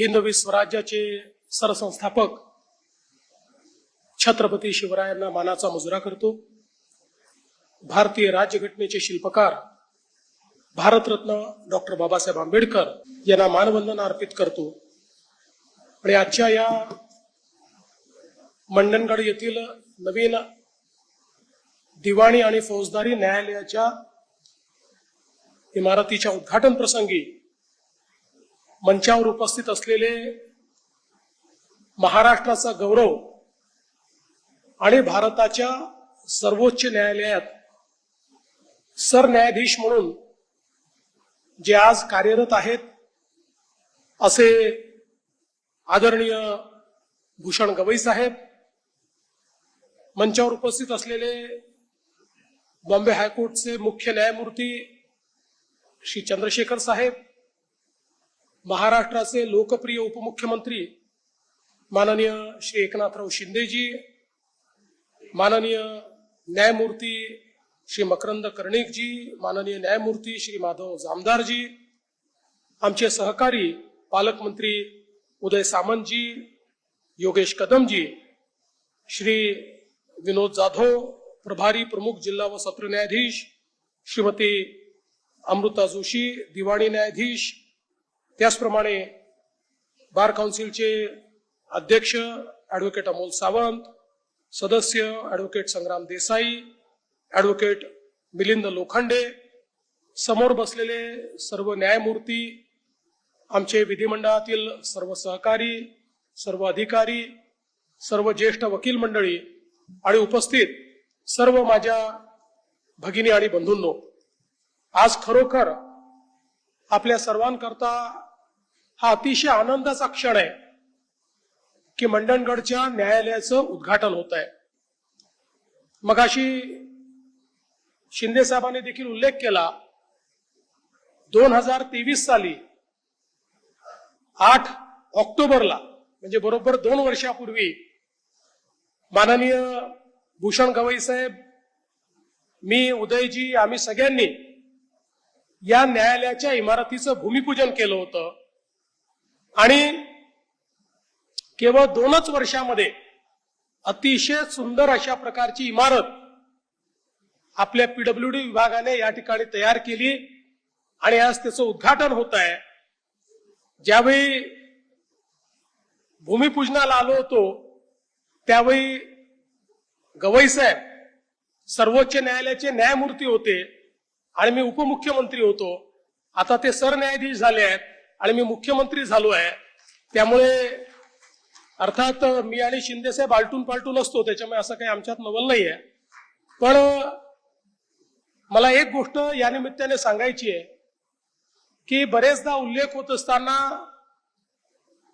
हिंदवी स्वराज्याचे सरसंस्थापक छत्रपती शिवरायांना मानाचा मुजरा करतो। भारतीय राज्यघटनेचे शिल्पकार भारतरत्न डॉक्टर बाबासाहेब आंबेडकर यांना मानवंदना अर्पित करतो। आणि आजच्या या मंडणगड येथील नवीन दिवाणी आणि फौजदारी न्यायालयाच्या इमारतीच्या उद्घाटन प्रसंगी मंचावर उपस्थित असलेले महाराष्ट्राचा गौरव आणि भारताच्या सर्वोच्च न्यायालयात सरन्यायाधीश म्हणून जे आज कार्यरत आहेत असे आदरणीय भूषण गवई साहेब, मंचावर उपस्थित असलेले बॉम्बे हायकोर्टचे मुख्य न्यायमूर्ती श्री चंद्रशेखर साहेब, महाराष्ट्राचे लोकप्रिय उपमुख्यमंत्री माननीय श्री एकनाथराव शिंदेजी, माननीय न्यायमूर्ती श्री मकरंद कर्णिकजी, माननीय न्यायमूर्ती श्री माधव जामदारजी, आमचे सहकारी पालकमंत्री उदय सामंतजी, योगेश कदमजी, श्री विनोद जाधव, प्रभारी प्रमुख जिल्हा व सत्र न्यायाधीश श्रीमती अमृता जोशी, दिवाणी न्यायाधीश, त्याचप्रमाणे बार काउन्सिलचे अध्यक्ष ॲडव्होकेट अमोल सावंत, सदस्य ॲडव्होकेट संग्राम देसाई, ॲडव्होकेट मिलिंद लोखंडे, समोर बसलेले सर्व न्यायमूर्ती, आमचे विधिमंडळातील सर्व सहकारी, सर्व अधिकारी, सर्व ज्येष्ठ वकील मंडळी आणि उपस्थित सर्व माझ्या भगिनी आणि बंधूंनो, आज खरोखर आपल्या सर्वांकरता हा अतिशय आनंदाचा क्षण आहे की मंडणगडच्या न्यायालयाचं उद्घाटन होत आहे। मगाशी शिंदे साहेबांनी देखील उल्लेख केला, 2023 साली 8 ऑक्टोबरला म्हणजे बरोबर 2 वर्षापूर्वी माननीय भूषण गवई साहेब, मी, उदयजी, आम्ही सगळ्यांनी या न्यायालयाच्या इमारतीचं भूमिपूजन केलं होतं। आणि केवळ 2च वर्षामध्ये अतिशय सुंदर अशा प्रकारची इमारत आपल्या पीडब्ल्यूडी विभागाने या ठिकाणी तयार केली आणि आज त्याचं उद्घाटन होत आहे। ज्यावेळी भूमिपूजनाला आलो होतो त्यावेळी गवई साहेब सर्वोच्च न्यायालयाचे न्यायमूर्ती होते आणि मी उपमुख्यमंत्री होतो। आता ते सरन्यायाधीश झाले आहेत आणि मी मुख्यमंत्री झालो आहे। त्यामुळे अर्थात मी आणि शिंदे साहेब आलटून पालटून असतो, त्याच्यामुळे असं काही आमच्यात नवल नाहीये। पण मला एक गोष्ट या निमित्ताने सांगायची आहे की बरेचदा उल्लेख होत असताना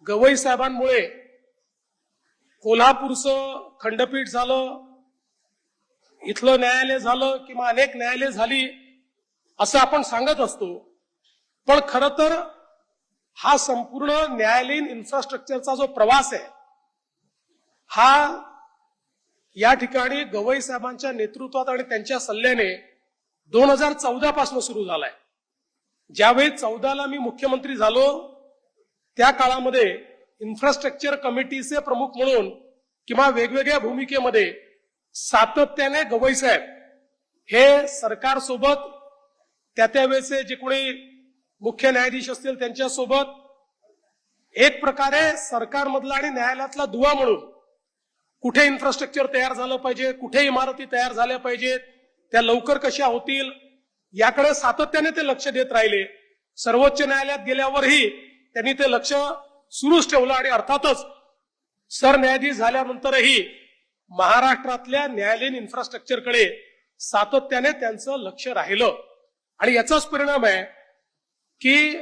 गवई साहेबांमुळे कोल्हापूरचं खंडपीठ झालं, इथलं न्यायालय झालं किंवा अनेक न्यायालय झाली असं आपण सांगत असतो। पण खरं तर हा संपूर्ण न्यायालयीन इन्फ्रास्ट्रक्चरचा जो प्रवास आहे हा या ठिकाणी गवई साहेबांच्या नेतृत्वात आणि त्यांच्या सल्ल्याने 2014 पासून सुरू झालाय। ज्यावेळी 14ला मी मुख्यमंत्री झालो त्या काळामध्ये इन्फ्रास्ट्रक्चर कमिटीचे प्रमुख म्हणून किंवा वेगवेगळ्या भूमिकेमध्ये सातत्याने गवई साहेब हे सरकारसोबत, त्यावेळेचे जे कोणी मुख्य न्यायाधीश असतील त्यांच्यासोबत एक प्रकारे सरकारमधला आणि न्यायालयातला दुवा म्हणून कुठे इन्फ्रास्ट्रक्चर तयार झालं पाहिजे, कुठे इमारती तयार झाल्या पाहिजेत, त्या लवकर कशा होतील याकडे सातत्याने ते लक्ष देत राहिले। सर्वोच्च न्यायालयात गेल्यावरही त्यांनी ते लक्ष सुरूच ठेवलं आणि अर्थातच सरन्यायाधीश झाल्यानंतरही महाराष्ट्रातल्या न्यायालयीन इन्फ्रास्ट्रक्चरकडे सातत्याने त्यांचं लक्ष राहिलं। आणि याचाच परिणाम आहे की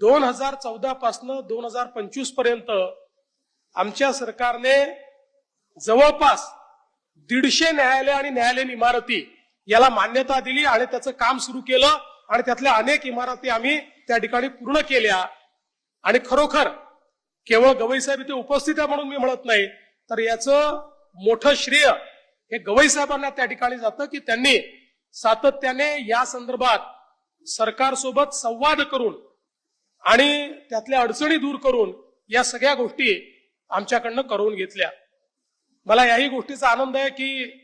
2014 पासून 2025 पर्यंत आमच्या सरकारने जवळपास 150 न्यायालय आणि न्यायालयीन इमारती याला मान्यता दिली आणि त्याचं काम सुरू केलं आणि त्यातल्या अनेक इमारती आम्ही त्या ठिकाणी पूर्ण केल्या। आणि खरोखर केवळ गवई साहेब इथे उपस्थित आहे म्हणून मी म्हणत नाही, तर याचं मोठं श्रेय हे गवई साहेबांना त्या ठिकाणी जातं की त्यांनी सातत्याने या संदर्भात सरकारसोबत संवाद करून आणि त्यातल्या अडचणी दूर करून या सगळ्या गोष्टी आमच्याकडनं करून घेतल्या. मला याही गोष्टीचा आनंद आहे की